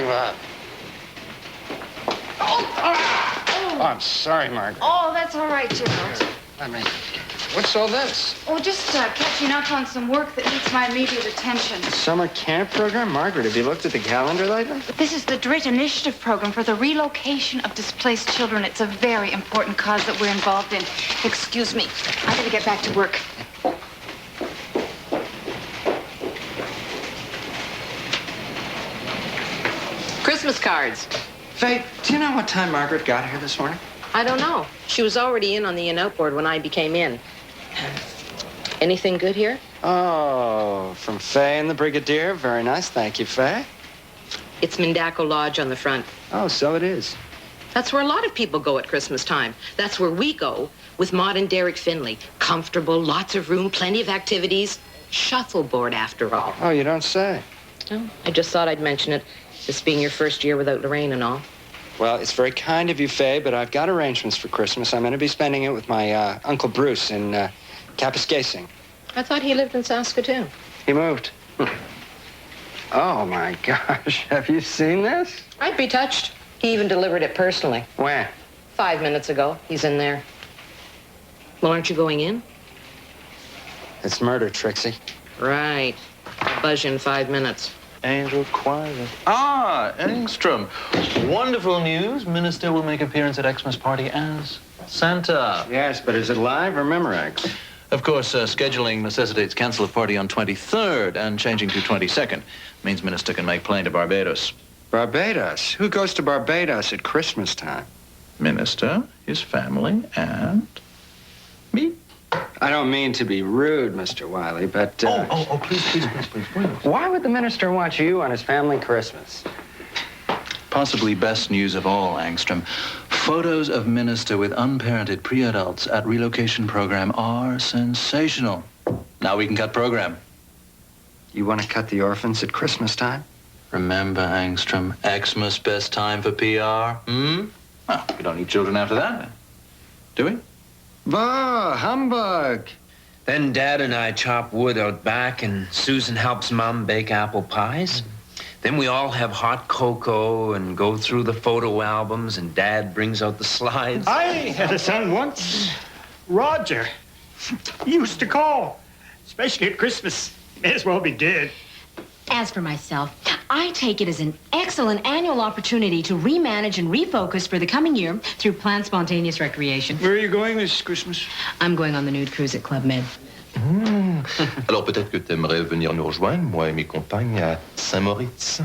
morning, Bob. Oh, I'm sorry, Margaret. Oh, that's all right, Gerald. What's all this? Oh, just catching up on some work that needs my immediate attention. Summer camp program? Margaret, have you looked at the calendar lately? This is the DRIT initiative program for the relocation of displaced children. It's a very important cause that we're involved in. Excuse me. I gotta get back to work. Christmas cards. Faye, do you know what time Margaret got here this morning? I don't know. She was already in on the in-out board when I became in. Anything good here? Oh, from Faye and the Brigadier. Very nice. Thank you, Faye. It's Mindako Lodge on the front. Oh, so it is. That's where a lot of people go at Christmas time. That's where we go with Maud and Derek Finley. Comfortable, lots of room, plenty of activities. Shuffleboard, after all. Oh, you don't say. No, I just thought I'd mention it. This being your first year without Lorraine and all. Well, it's very kind of you, Faye, but I've got arrangements for Christmas. I'm going to be spending it with my Uncle Bruce in Kapuskasing. I thought he lived in Saskatoon. He moved. Oh, my gosh. Have you seen this? I'd be touched. He even delivered it personally. When? 5 minutes ago. He's in there. Well, aren't you going in? It's murder, Trixie. Right. I'll buzz you in 5 minutes. Angel Choir. Ah, Angstrum. Wonderful news. Minister will make appearance at Xmas party as Santa. Yes, but is it live or Memorex? Of course, scheduling necessitates cancel of party on 23rd and changing to 22nd. Means Minister can make plane to Barbados. Barbados? Who goes to Barbados at Christmas time? Minister, his family, and me. I don't mean to be rude, Mr. Wiley, but... Please. Why would the minister want you on his family Christmas? Possibly best news of all, Angstrum. Photos of Minister with unparented pre-adults at relocation program are sensational. Now we can cut program. You want to cut the orphans at Christmas time? Remember, Angstrum, Xmas best time for PR? Well, we don't need children after that, do we? Bah, humbug. Then Dad and I chop wood out back, and Susan helps Mom bake apple pies. Then we all have hot cocoa and go through the photo albums, and Dad brings out the slides. I had a son once, Roger. He used to call, especially at Christmas. May as well be dead. As for myself, I take it as an excellent annual opportunity to remanage and refocus for the coming year through planned spontaneous recreation. Where are you going this Christmas? I'm going on the nude cruise at Club Med. Alors peut-être que tu aimerais venir nous rejoindre, moi et mes compagnes, à Saint-Moritz.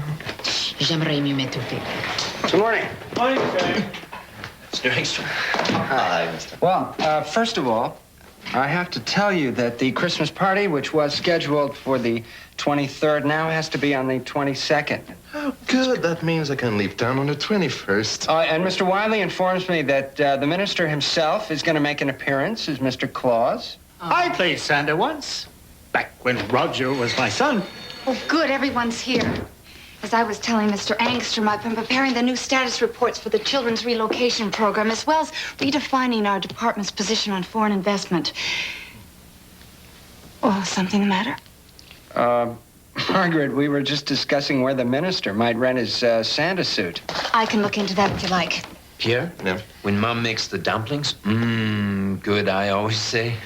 J'aimerais mieux m'étouffer. Good morning. Morning, sir. Mr. Angstrum. Hi, Mr. Well, first of all, I have to tell you that the Christmas party, which was scheduled for the 23rd, now has to be on the 22nd. Oh, good. That means I can leave town on the 21st. And Mr. Wiley informs me that the minister himself is going to make an appearance as Mr. Claus. I played Santa once, back when Roger was my son. Oh, good. Everyone's here. As I was telling Mr. Angstrum, I've been preparing the new status reports for the Children's Relocation Program, as well as redefining our department's position on foreign investment. Oh, something the matter? Margaret, we were just discussing where the minister might rent his Santa suit. I can look into that if you like. Pierre? Yeah? When Mom makes the dumplings, good, I always say.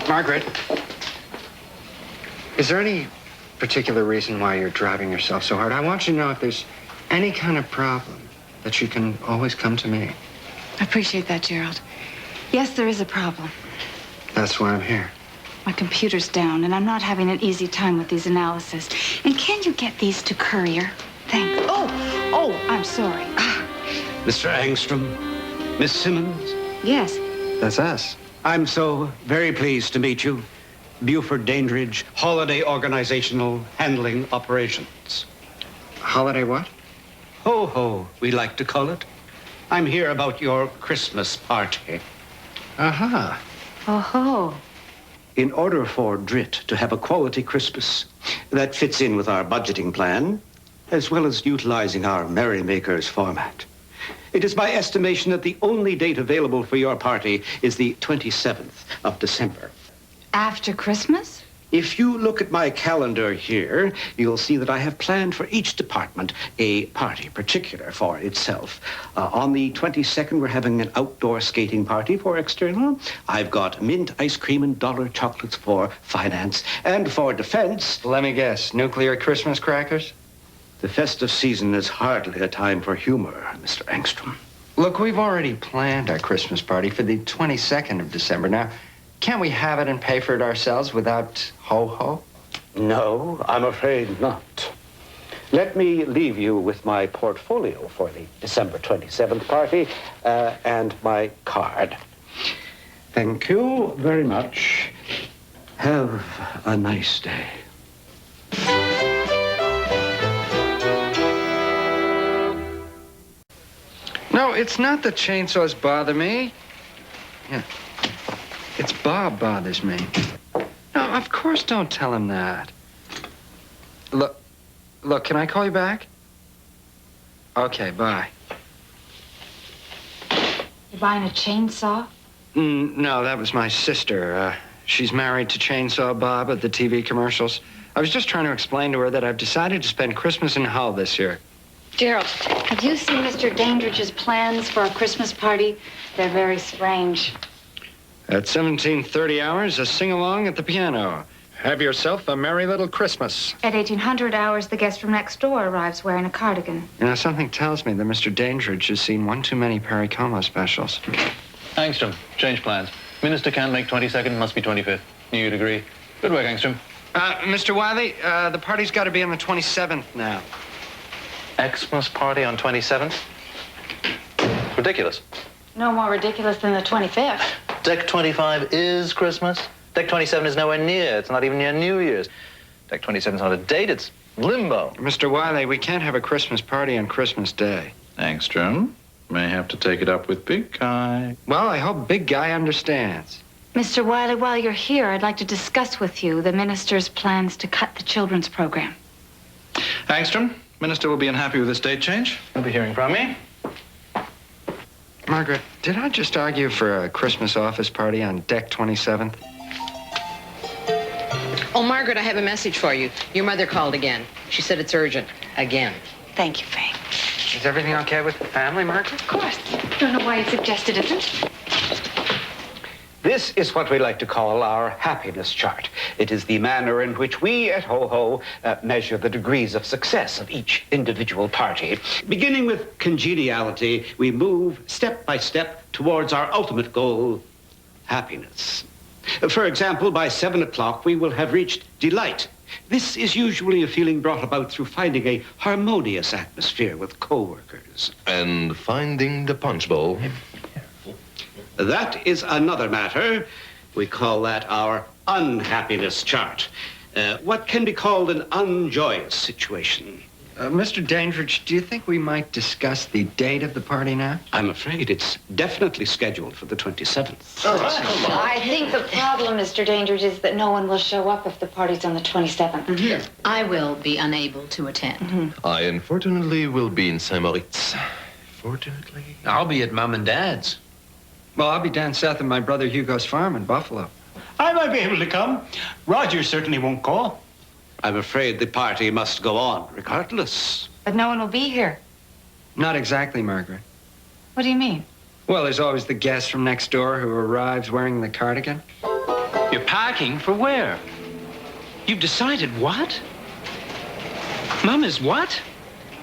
Margaret, is there any particular reason why you're driving yourself so hard? I want you to know if there's any kind of problem that you can always come to me. I appreciate that, Gerald. Yes, there is a problem. That's why I'm here. My computer's down, and I'm not having an easy time with these analyses. And can you get these to Courier? Thanks. Oh, I'm sorry. Mr. Angstrum, Miss Simmons. Yes. That's us. I'm so very pleased to meet you. Buford Dandridge, Holiday Organizational Handling Operations. Holiday what? Ho, ho, we like to call it. I'm here about your Christmas party. Aha. Oh-ho. In order for DRIT to have a quality Christmas that fits in with our budgeting plan, as well as utilizing our Merrymakers format, it is my estimation that the only date available for your party is the 27th of December. After Christmas? If you look at my calendar here, you'll see that I have planned for each department a party particular for itself. On the 22nd, we're having an outdoor skating party for external. I've got mint ice cream and dollar chocolates for finance. And for defense... Let me guess, nuclear Christmas crackers? The festive season is hardly a time for humor, Mr. Angstrum. Look, we've already planned our Christmas party for the 22nd of December. Now, can't we have it and pay for it ourselves without ho-ho? No, I'm afraid not. Let me leave you with my portfolio for the December 27th party and my card. Thank you very much. Have a nice day. No, it's not the chainsaws bother me. Yeah. It's Bob bothers me. No, of course don't tell him that. Look, can I call you back? Okay, bye. You buying a chainsaw? No, that was my sister. She's married to Chainsaw Bob at the TV commercials. I was just trying to explain to her that I've decided to spend Christmas in Hull this year. Gerald, have you seen Mr. Dandridge's plans for a Christmas party? They're very strange. At 17:30 hours, a sing-along at the piano. Have yourself a merry little Christmas. At 1800 hours, the guest from next door arrives wearing a cardigan. You know, something tells me that Mr. Dandridge has seen one too many Perry Como specials. Angstrum, change plans. Minister can't make 22nd, must be 25th. You'd agree. Good work, Angstrum. Mr. Wiley, the party's got to be on the 27th now. Xmas party on 27th? Ridiculous. No more ridiculous than the 25th. Deck 25 is Christmas. Deck 27 is nowhere near. It's not even near New Year's. Deck 27 is not a date. It's limbo. Mr. Wiley, we can't have a Christmas party on Christmas Day. Angstrum may have to take it up with Big Guy. Well, I hope Big Guy understands. Mr. Wiley, while you're here, I'd like to discuss with you the minister's plans to cut the children's program. Angstrum, Minister will be unhappy with this date change. You'll be hearing from me. Margaret, did I just argue for a Christmas office party on Deck 27th? Oh, Margaret, I have a message for you. Your mother called again. She said it's urgent. Again. Thank you, Faye. Is everything okay with the family, Margaret? Of course. Don't know why you suggested it. This is what we like to call our happiness chart. It is the manner in which we at Ho-Ho measure the degrees of success of each individual party. Beginning with congeniality, we move step by step towards our ultimate goal, happiness. For example, by 7 o'clock, we will have reached delight. This is usually a feeling brought about through finding a harmonious atmosphere with co-workers. And finding the punch bowl. That is another matter. We call that our unhappiness chart. What can be called an unjoyous situation? Mr. Dandridge, do you think we might discuss the date of the party now? I'm afraid it's definitely scheduled for the 27th. I think the problem, Mr. Dandridge, is that no one will show up if the party's on the 27th. Mm-hmm. I will be unable to attend. Mm-hmm. I unfortunately will be in St. Moritz. Fortunately. I'll be at Mom and Dad's. Well, I'll be down south at my brother Hugo's farm in Buffalo. I might be able to come. Roger certainly won't call. I'm afraid the party must go on, regardless. But no one will be here. Not exactly, Margaret. What do you mean? Well, there's always the guest from next door who arrives wearing the cardigan. You're packing for where? You've decided what? Mom is what?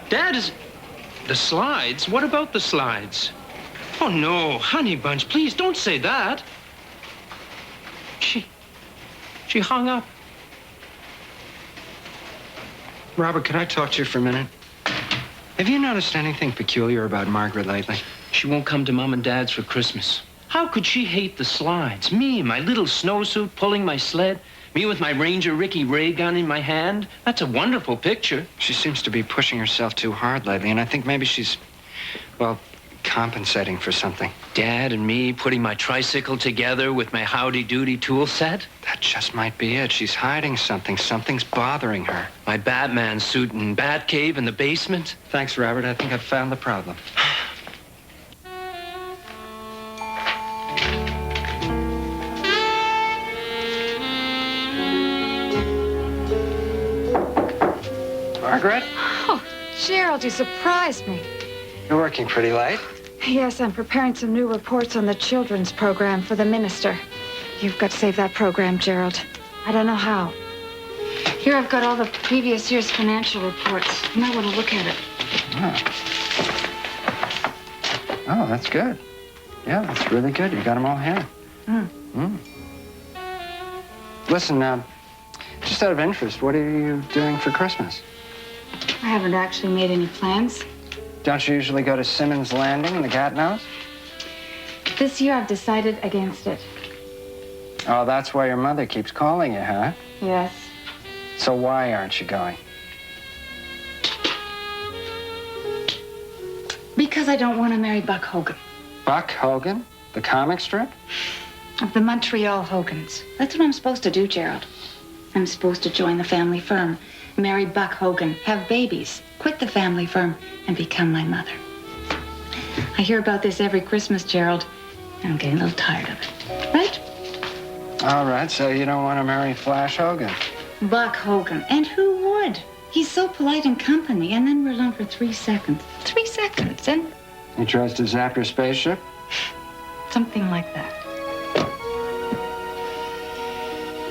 Dad is... The slides? What about the slides? Oh, no, honey bunch, please don't say that. She hung up. Robert, could I talk to you for a minute? Have you noticed anything peculiar about Margaret lately? She won't come to Mom and Dad's for Christmas. How could she hate the slides? Me, my little snowsuit pulling my sled. Me with my Ranger Ricky ray gun in my hand. That's a wonderful picture. She seems to be pushing herself too hard lately, and I think maybe she's, well, compensating for something. Dad and me putting my tricycle together with my howdy-doody tool set. That just might be it. She's hiding something. Something's bothering her. My Batman suit and Batcave in the basement. Thanks, Robert. I think I've found the problem. Margaret? Oh, Gerald, you surprised me. You're working pretty late. Yes, I'm preparing some new reports on the children's program for the minister. You've got to save that program, Gerald. I don't know how. Here I've got all the previous year's financial reports. You might want to look at it. Oh, that's good. Yeah, that's really good. You got them all here. Listen, just out of interest, what are you doing for Christmas? I haven't actually made any plans. Don't you usually go to Simmons Landing in the Gatineaus? This year I've decided against it. Oh, that's why your mother keeps calling you, huh? Yes. So why aren't you going? Because I don't want to marry Buck Hogan. Buck Hogan? The comic strip? Of the Montreal Hogans. That's what I'm supposed to do, Gerald. I'm supposed to join the family firm, marry Buck Hogan, have babies, quit the family firm, and become my mother. I hear about this every Christmas, Gerald, and I'm getting a little tired of it. Right? All right, so you don't want to marry Flash Hogan? Buck Hogan. And who would? He's so polite in company, and then we're alone for 3 seconds. 3 seconds, and... He tries to zap your spaceship? something like that.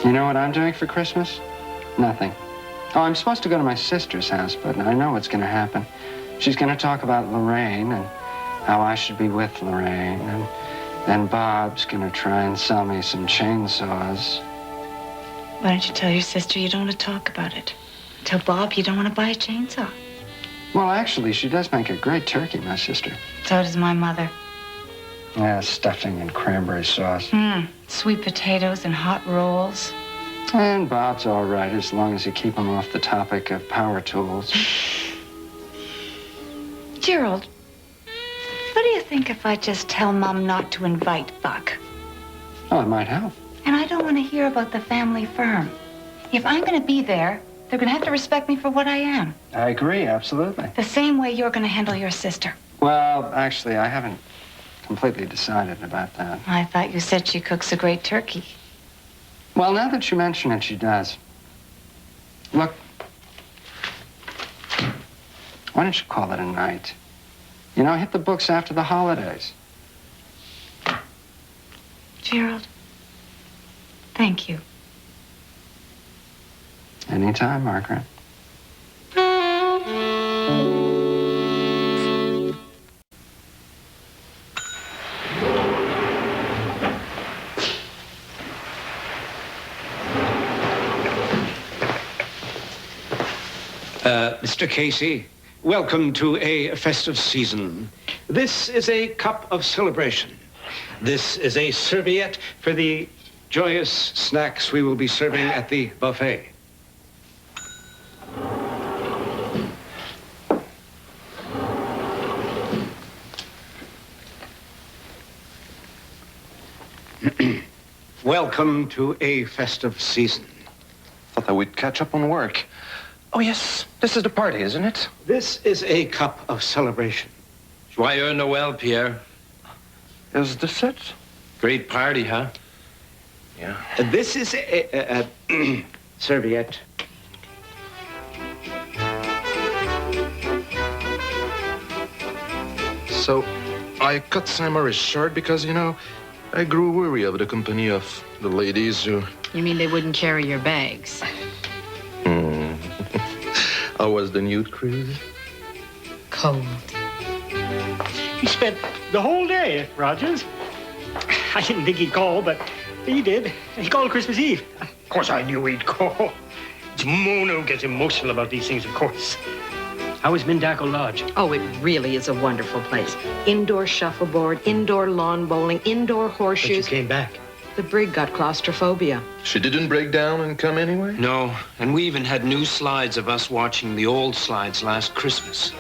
You know what I'm doing for Christmas? Nothing. Oh, I'm supposed to go to my sister's house, but I know what's going to happen. She's going to talk about Lorraine and how I should be with Lorraine, and then Bob's going to try and sell me some chainsaws. Why don't you tell your sister you don't want to talk about it? Tell Bob you don't want to buy a chainsaw. Well, actually, she does make a great turkey, my sister. So does my mother. Yeah, stuffing and cranberry sauce. Sweet potatoes and hot rolls. And Bob's all right, as long as you keep him off the topic of power tools. Gerald, what do you think if I just tell Mom not to invite Buck? Oh, it might help. And I don't want to hear about the family firm. If I'm going to be there, they're going to have to respect me for what I am. I agree, absolutely. The same way you're going to handle your sister. Well, actually, I haven't completely decided about that. I thought you said she cooks a great turkey. Well, now that you mention it, she does. Look, why don't you call it a night? You know, hit the books after the holidays. Gerald, thank you. Anytime, Margaret. Mr. Casey, welcome to a festive season. This is a cup of celebration. This is a serviette for the joyous snacks we will be serving at the buffet. Welcome to a festive season. Thought I would catch up on work. Oh, yes. This is the party, isn't it? This is a cup of celebration. Joyeux Noël, Pierre. Is this it? Great party, huh? Yeah. This is a serviette. So, I cut Saint-Maurice short because, you know, I grew weary of the company of the ladies who... You mean they wouldn't carry your bags? How was the nude cruise? Cold. He spent the whole day at Rogers. I didn't think he'd call, but he did. He called Christmas Eve. Of course, I knew he'd call. It's Mono gets emotional about these things, of course. How was Mindako Lodge? Oh, it really is a wonderful place. Indoor shuffleboard, indoor lawn bowling, indoor But you horseshoes. came back. The brig got claustrophobia. She didn't break down and come anyway? No, and we even had new slides of us watching the old slides last Christmas.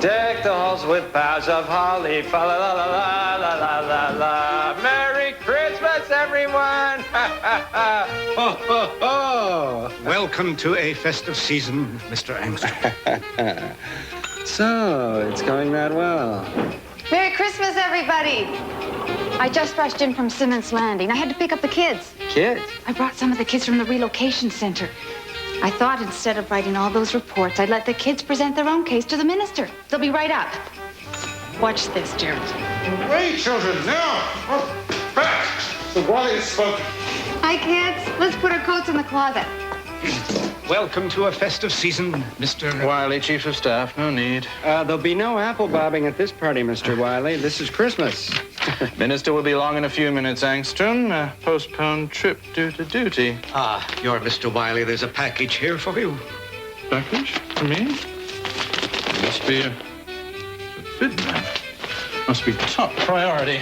Deck the halls with boughs of holly, fa la la la la la la la la. Merry Christmas, everyone! Ho, ho, ho! Welcome to a festive season, Mr. Angstrum. So, it's going that well. Merry Christmas, everybody. I just rushed in from Simmons Landing. I had to pick up the kids. Kids? I brought some of the kids from the relocation center. I thought instead of writing all those reports, I'd let the kids present their own case to the minister. They'll be right up. Watch this, Gerald. Wait, children, now! Back! The Wally has spoken. Hi, kids. Let's put our coats in the closet. Welcome to a festive season, Mr. Wiley, Chief of Staff, no need. There'll be no apple bobbing at this party, Mr. Wiley. This is Christmas. Minister will be along in a few minutes, Angstrum. Postponed trip due to duty. Ah, you're Mr. Wiley. There's a package here for you. Package? For me? Must be a fit man. Must be top priority.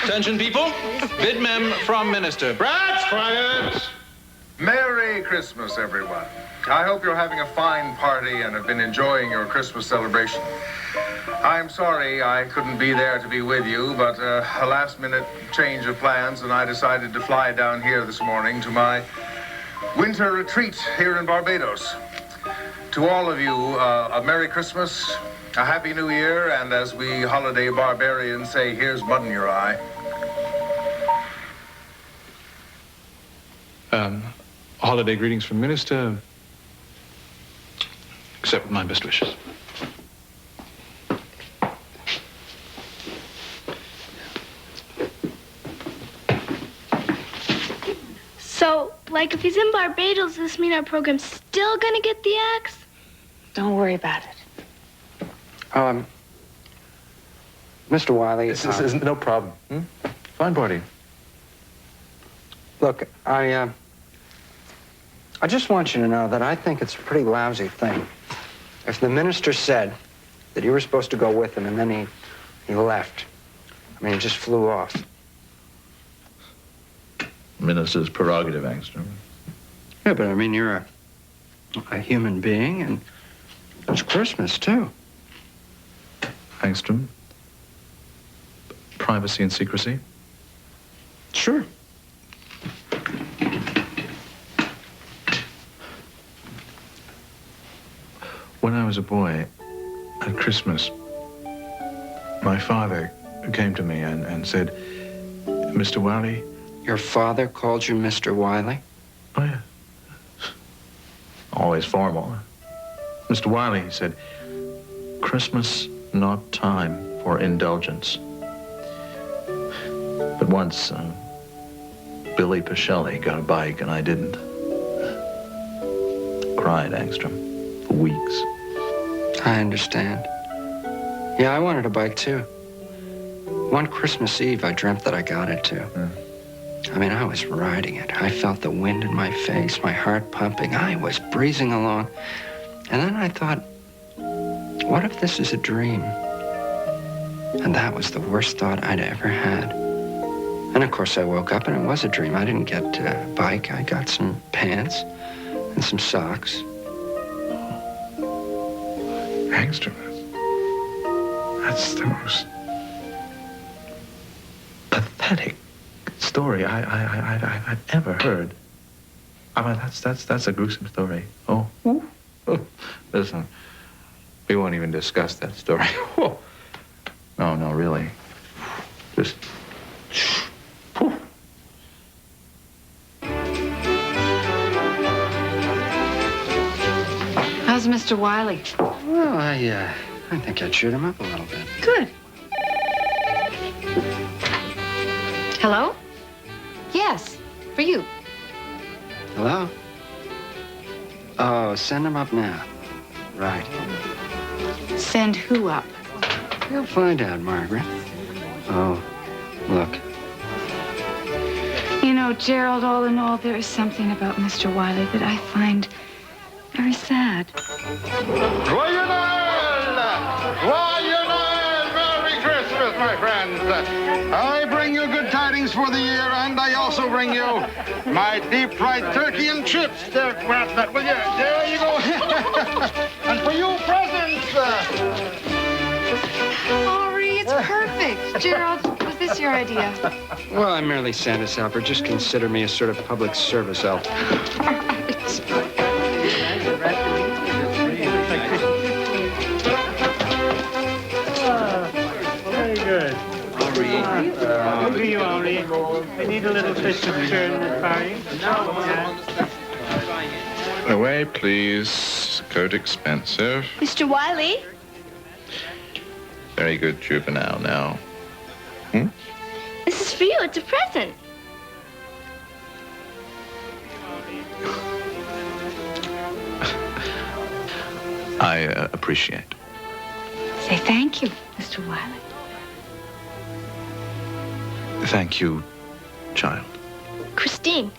Attention, people. Bid mem from Minister. Brats, quiet! Merry Christmas, everyone. I hope you're having a fine party and have been enjoying your Christmas celebration. I'm sorry I couldn't be there to be with you, but a last-minute change of plans, and I decided to fly down here this morning to my winter retreat here in Barbados. To all of you, a Merry Christmas, a Happy New Year, and as we holiday barbarians say, here's mud in your eye. Holiday greetings from Minister. Accept my best wishes. So, like, if he's in Barbados, does this mean our program's still gonna get the axe? Don't worry about it. Mr. Wiley... This is no problem. Fine party. Look, I just want you to know that I think it's a pretty lousy thing. If the minister said that you were supposed to go with him and then he left, I mean, he just flew off. Minister's prerogative, Angstrum. Yeah, but I mean, you're a human being, and it's Christmas, too. Angstrum. Privacy and secrecy. Sure. When I was a boy, at Christmas, my father came to me and said, Mr. Wiley. Your father called you Mr. Wiley? Oh, yeah. Always formal. Mr. Wiley, he said, Christmas not time for indulgence. But once, Billy Shelley got a bike and I didn't. Cried, Angstrum, for weeks. I understand. Yeah, I wanted a bike, too. One Christmas Eve, I dreamt that I got it, too. I mean, I was riding it. I felt the wind in my face, my heart pumping. I was breezing along. And then I thought, what if this is a dream? And that was the worst thought I'd ever had. And, of course, I woke up and it was a dream. I didn't get a bike. I got some pants and some socks. Angstrum, that's the most pathetic story I've ever heard. I mean, that's a gruesome story. Oh. Listen, we won't even discuss that story. No, really. Just. How's Mr. Wiley? Well, I think I cheered him up a little bit. Good. Hello? Yes, for you. Hello? Oh, send him up now. Right. Send who up? You'll find out, Margaret. Oh, look. You know, Gerald, all in all, there is something about Mr. Wiley that I find very sad. Joyeux Noël! Joyeux Noël! Merry Christmas, my friends! I bring you good tidings for the year, and I also bring you my deep-fried turkey and chips. There, grab that, will you? There you go. And for you, presents. Henri, it's perfect. Gerald, was this your idea? Well, I'm merely Santa's helper. Just consider me a sort of public service elf. Very good. Good for you, Henri. We need a little Christmas turn at party. Away, please. Coat expensive. Mr. Wiley? Very good, juvenile now. This is for you. It's a present. I appreciate. Say thank you, Mr. Wiley. Thank you, child. Christine.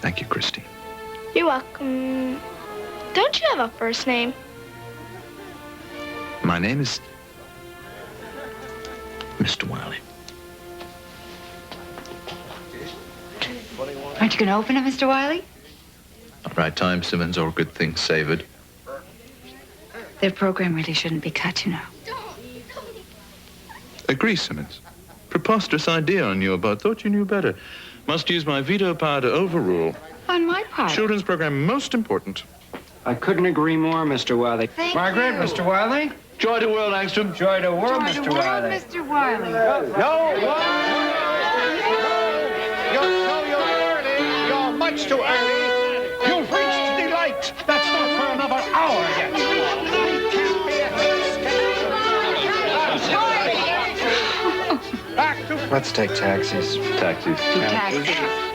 Thank you, Christine. You're welcome. Don't you have a first name? My name is Mr. Wiley. Aren't you going to open it, Mr. Wiley? All right, time, Simmons, or good things savored. Their program really shouldn't be cut, you know. Agree, Simmons. Preposterous idea on your part. Thought you knew better. Must use my veto power to overrule. On my part. Children's program most important. I couldn't agree more, Mr. Wiley. Thank Margaret, you. Mr. Wiley. Joy to world, Angstrum. Joy to world, Joy Mr. to world, Wiley. Mr. Wiley. You're early. You're much too early. You've reached delight. That's not for another hour yet. Let's take taxis. Taxis. Taxes.